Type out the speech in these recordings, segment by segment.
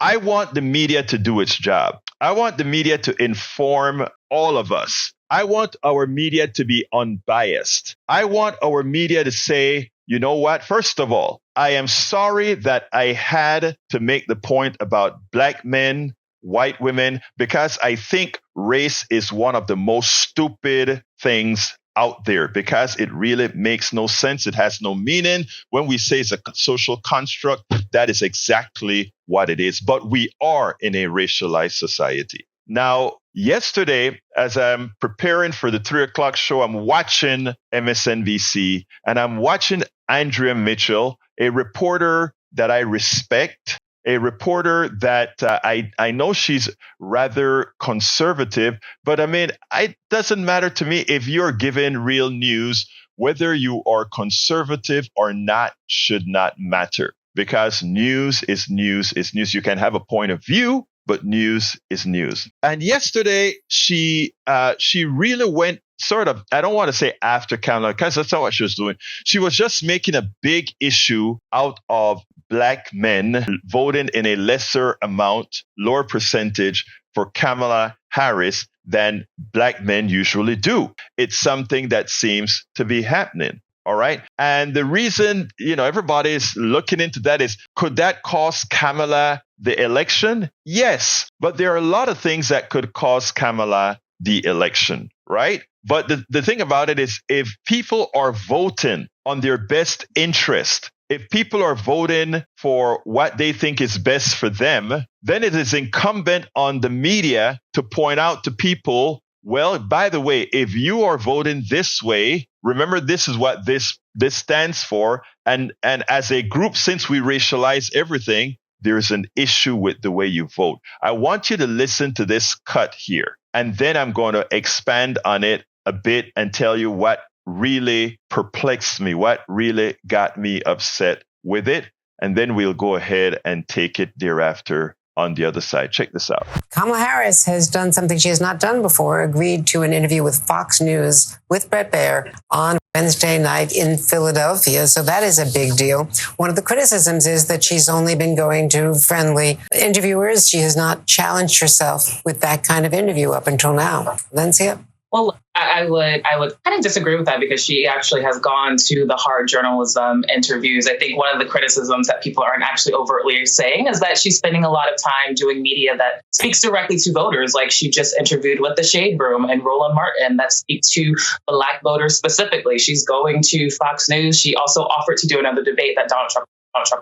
I want the media to do its job. I want the media to inform all of us. I want our media to be unbiased. I want our media to say, you know what? First of all, I am sorry that I had to make the point about black men, white women, because I think race is one of the most stupid things out there, because it really makes no sense. It has no meaning. When we say it's a social construct, that is exactly what it is. But we are in a racialized society. Now, yesterday, as I'm preparing for the 3 o'clock show, I'm watching MSNBC and I'm watching Andrea Mitchell, a reporter that I respect, a reporter that I know she's rather conservative, but I mean, it doesn't matter to me if you're given real news. Whether you are conservative or not should not matter, because news is news is news. You can have a point of view, but news is news. And yesterday, she really went sort of, I don't want to say after Kamala, because that's not what she was doing. She was just making a big issue out of black men voting in a lesser amount, lower percentage for Kamala Harris than black men usually do. It's something that seems to be happening. All right. And the reason, everybody's looking into that is, could that cost Kamala the election? Yes. But there are a lot of things that could cost Kamala the election, right? But the thing about it is, if people are voting on their best interest, if people are voting for what they think is best for them, then it is incumbent on the media to point out to people, well, by the way, if you are voting this way, remember, this is what this stands for. And as a group, since we racialize everything, there's an issue with the way you vote. I want you to listen to this cut here, and then I'm going to expand on it a bit and tell you what really perplexed me, what really got me upset with it. And then we'll go ahead and take it thereafter on the other side. Check this out. Kamala Harris has done something she has not done before, agreed to an interview with Fox News with Bret Baier on Wednesday night in Philadelphia. So that is a big deal. One of the criticisms is that she's only been going to friendly interviewers. She has not challenged herself with that kind of interview up until now. Valencia? Well, I would kind of disagree with that, because she actually has gone to the hard journalism interviews. I think one of the criticisms that people aren't actually overtly saying is that she's spending a lot of time doing media that speaks directly to voters. Like, she just interviewed with the Shade Room and Roland Martin that speak to Black voters specifically. She's going to Fox News. She also offered to do another debate that Donald Trump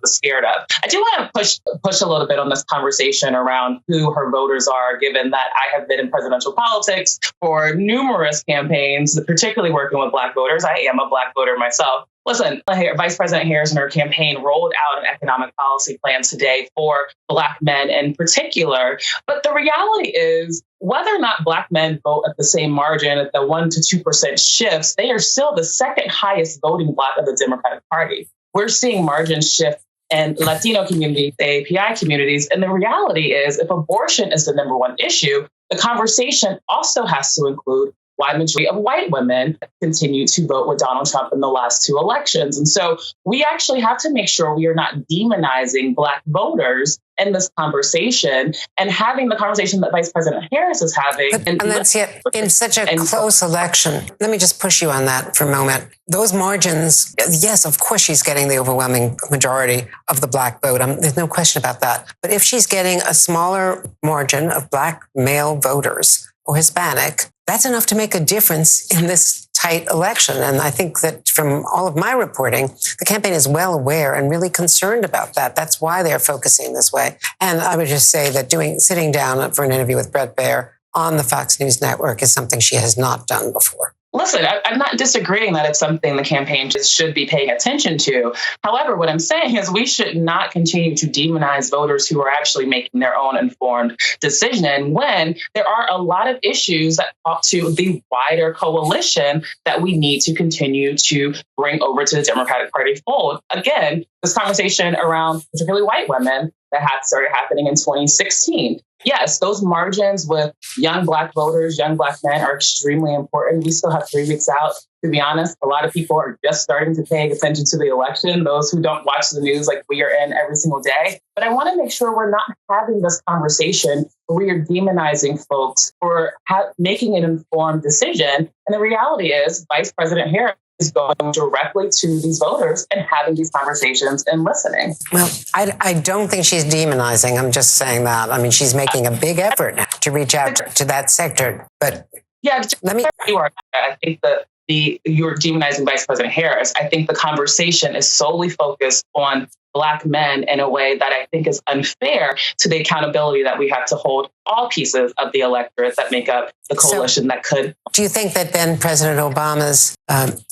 was scared of. I do want to push a little bit on this conversation around who her voters are, given that I have been in presidential politics for numerous campaigns, particularly working with Black voters. I am a Black voter myself. Listen, Vice President Harris and her campaign rolled out an economic policy plan today for Black men in particular. But the reality is, whether or not Black men vote at the same margin, at the 1% to 2% shifts, they are still the second highest voting bloc of the Democratic Party. We're seeing margins shift in Latino communities, API communities. And the reality is, if abortion is the number one issue, the conversation also has to include why the majority of white women continue to vote with Donald Trump in the last two elections. And so we actually have to make sure we are not demonizing Black voters in this conversation, and having the conversation that Vice President Harris is having. And that's yet in such a close election. Let me just push you on that for a moment. Those margins, yes, of course she's getting the overwhelming majority of the Black vote. There's no question about that. But if she's getting a smaller margin of Black male voters or Hispanic, that's enough to make a difference in this tight election. And I think that from all of my reporting, the campaign is well aware and really concerned about that. That's why they're focusing this way. And I would just say that sitting down for an interview with Bret Baier on the Fox News network is something she has not done before. Listen, I'm not disagreeing that it's something the campaign should be paying attention to. However, what I'm saying is we should not continue to demonize voters who are actually making their own informed decision when there are a lot of issues that talk to the wider coalition that we need to continue to bring over to the Democratic Party fold. Again, this conversation around particularly white women that had started happening in 2016. Yes, those margins with young Black voters, young Black men are extremely important. We still have 3 weeks out to be honest, a lot of people are just starting to pay attention to the election, those who don't watch the news like we are in every single day. But I want to make sure we're not having this conversation where we are demonizing folks for making an informed decision. And the reality is Vice President Harris is going directly to these voters and having these conversations and listening. Well, I don't think she's demonizing. I'm just saying that. I mean, she's making a big effort to reach out to that sector. But yeah, let me. I think that you're demonizing Vice President Harris. I think the conversation is solely focused on Black men in a way that I think is unfair to the accountability that we have to hold all pieces of the electorate that make up the coalition that could. Do you think that then President Obama's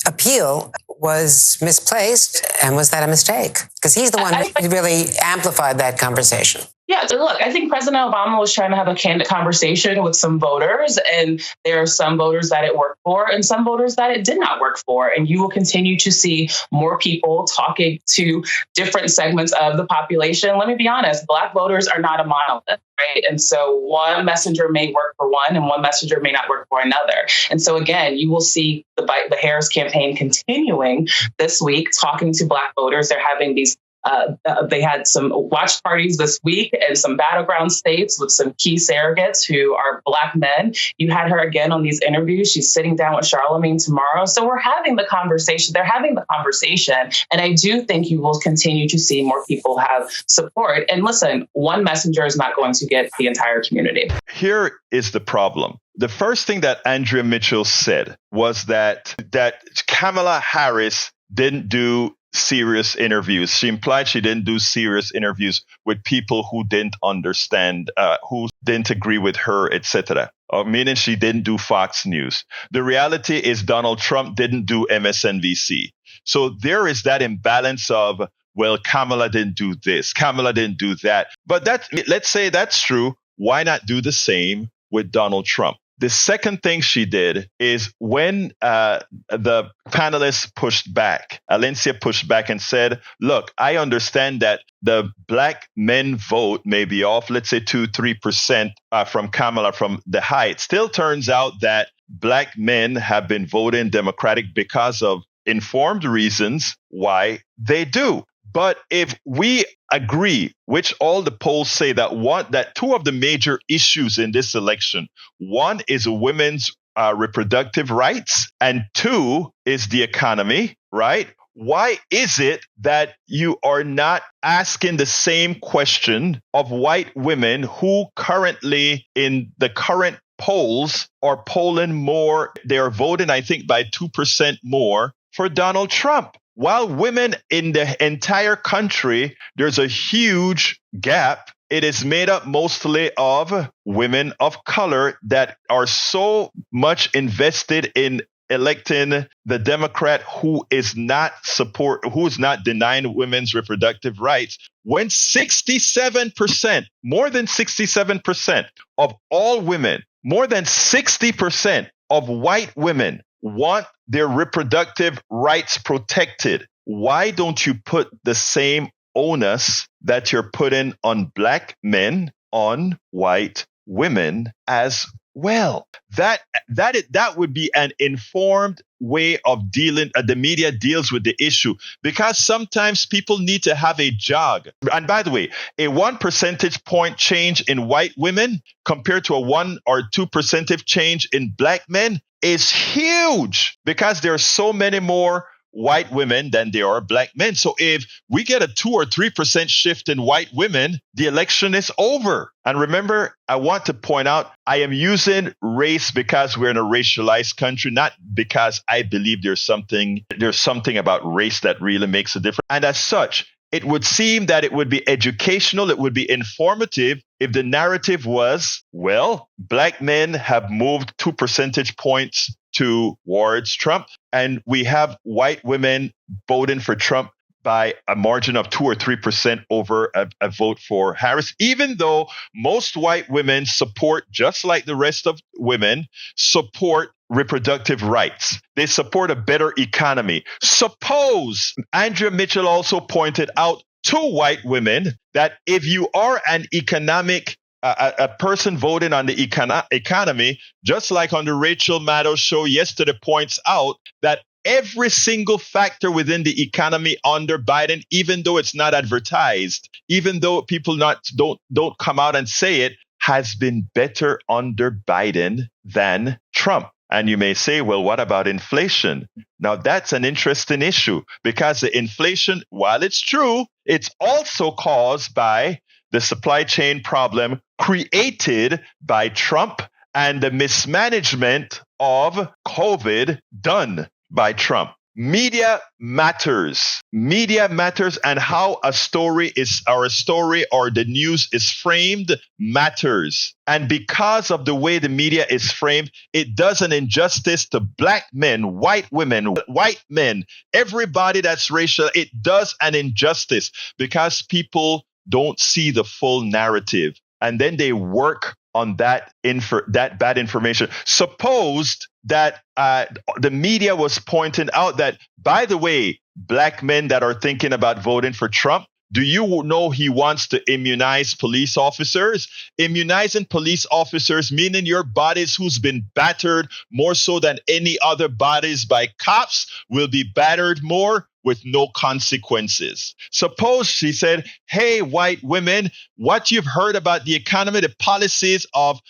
appeal was misplaced, and was that a mistake? Because he's the one who really amplified that conversation. Yeah, so look, I think President Obama was trying to have a candid conversation with some voters, and there are some voters that it worked for and some voters that it did not work for. And you will continue to see more people talking to different segments of the population. Let me be honest, Black voters are not a monolith, right? And so one messenger may work for one and one messenger may not work for another. And so again, you will see the Harris campaign continuing this week, talking to Black voters. They're having these they had some watch parties this week in some battleground states with some key surrogates who are Black men. You had her again on these interviews. She's sitting down with Charlemagne tomorrow. So we're having the conversation. They're having the conversation. And I do think you will continue to see more people have support. And listen, one messenger is not going to get the entire community. Here is the problem. The first thing that Andrea Mitchell said was that Kamala Harris didn't do serious interviews. She implied she didn't do serious interviews with people who didn't understand, who didn't agree with her, etc. Meaning she didn't do Fox News. The reality is Donald Trump didn't do MSNBC. So there is that imbalance of, well, Kamala didn't do this, Kamala didn't do that. But let's say that's true. Why not do the same with Donald Trump? The second thing she did is when the panelists pushed back, Alencia pushed back and said, look, I understand that the Black men vote may be off, let's say 2-3% from Kamala from the high. It still turns out that Black men have been voting Democratic because of informed reasons why they do. But if we agree, which all the polls say that two of the major issues in this election, one is women's reproductive rights, and two is the economy, right? Why is it that you are not asking the same question of white women who currently in the current polls are polling more? They are voting, I think, by 2% more for Donald Trump. While women in the entire country, there's a huge gap. It is made up mostly of women of color that are so much invested in electing the Democrat who is not denying women's reproductive rights. When 67%, more than 67% of all women, more than 60% of white women want their reproductive rights protected, why don't you put the same onus that you're putting on Black men on white women as well? That would be an informed way of dealing. The media deals with the issue because sometimes people need to have a jog. And by the way, a 1 percentage point change in white women compared to a 1 or 2 percentage change in Black men is huge because there are so many more white women than there are Black men. So if we get a 2 or 3% shift in white women, the election is over. And remember, I want to point out, I am using race because we're in a racialized country, not because I believe there's something about race that really makes a difference. And as such, it would seem that it would be educational, it would be informative if the narrative was, well, Black men have moved 2 percentage points towards Trump, and we have white women voting for Trump by a margin of 2 or 3% over a vote for Harris, even though most white women support, just like the rest of women, support reproductive rights. They support a better economy. Suppose Andrea Mitchell also pointed out to white women that if you are an economic a person voting on the economy, just like on the Rachel Maddow show yesterday, points out that every single factor within the economy under Biden, even though it's not advertised, even though people don't come out and say it, has been better under Biden than Trump. And you may say, well, what about inflation? Now, that's an interesting issue because the inflation, while it's true, it's also caused by the supply chain problem created by Trump and the mismanagement of COVID done by Trump. Media matters. Media matters, and how a story or the news is framed matters. And because of the way the media is framed, it does an injustice to black men, white women, white men, everybody that's racial. It does an injustice because people don't see the full narrative, and then they work on that bad information. Supposed that the media was pointing out that, by the way, black men that are thinking about voting for Trump, do you know he wants to immunize police officers? Immunizing police officers, meaning your bodies who's been battered more so than any other bodies by cops, will be battered more with no consequences. Suppose she said, hey, white women, what you've heard about the economy, the policies of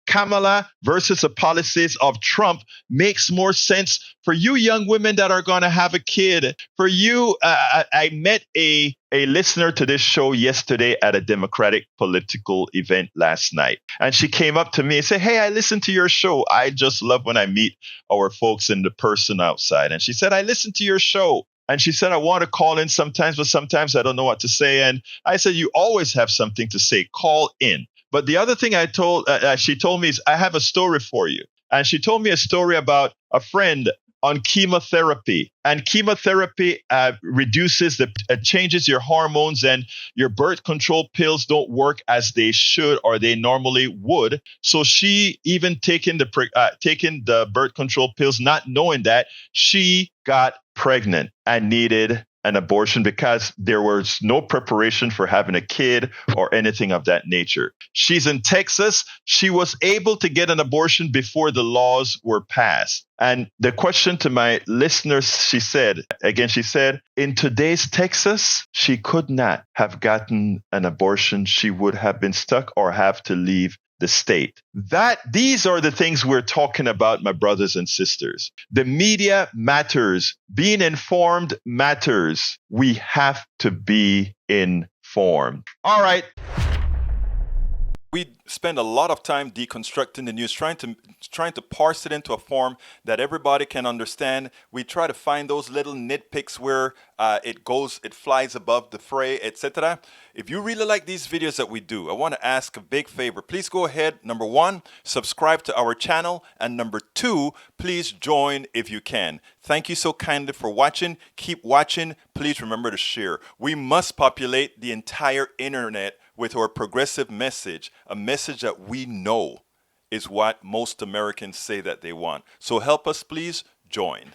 Kamala versus the policies of Trump makes more sense for you young women that are going to have a kid. For you, I met a listener to this show yesterday at a Democratic political event last night. And she came up to me and said, hey, I listened to your show. I just love when I meet our folks in the person outside. And she said, I listened to your show. And she said, I want to call in sometimes, but sometimes I don't know what to say. And I said, you always have something to say. Call in. But the other thing she told me is, I have a story for you. And she told me a story about a friend on chemotherapy. And chemotherapy changes your hormones, and your birth control pills don't work as they should or they normally would. So she, even taking the birth control pills, not knowing that, she got pregnant and needed an abortion because there was no preparation for having a kid or anything of that nature. She's in Texas. She was able to get an abortion before the laws were passed. And the question to my listeners, she said, in today's Texas, she could not have gotten an abortion. She would have been stuck or have to leave the state. These are the things we're talking about, my brothers and sisters. The media matters. Being informed matters. We have to be informed. All right. We spend a lot of time deconstructing the news, trying to parse it into a form that everybody can understand. We try to find those little nitpicks where it flies above the fray, etc. If you really like these videos that we do, I want to ask a big favor. Please go ahead, number one, subscribe to our channel, and number two, please join if you can. Thank you so kindly for watching. Keep watching. Please remember to share. We must populate the entire internet with our progressive message, a message that we know is what most Americans say that they want. So help us, please join.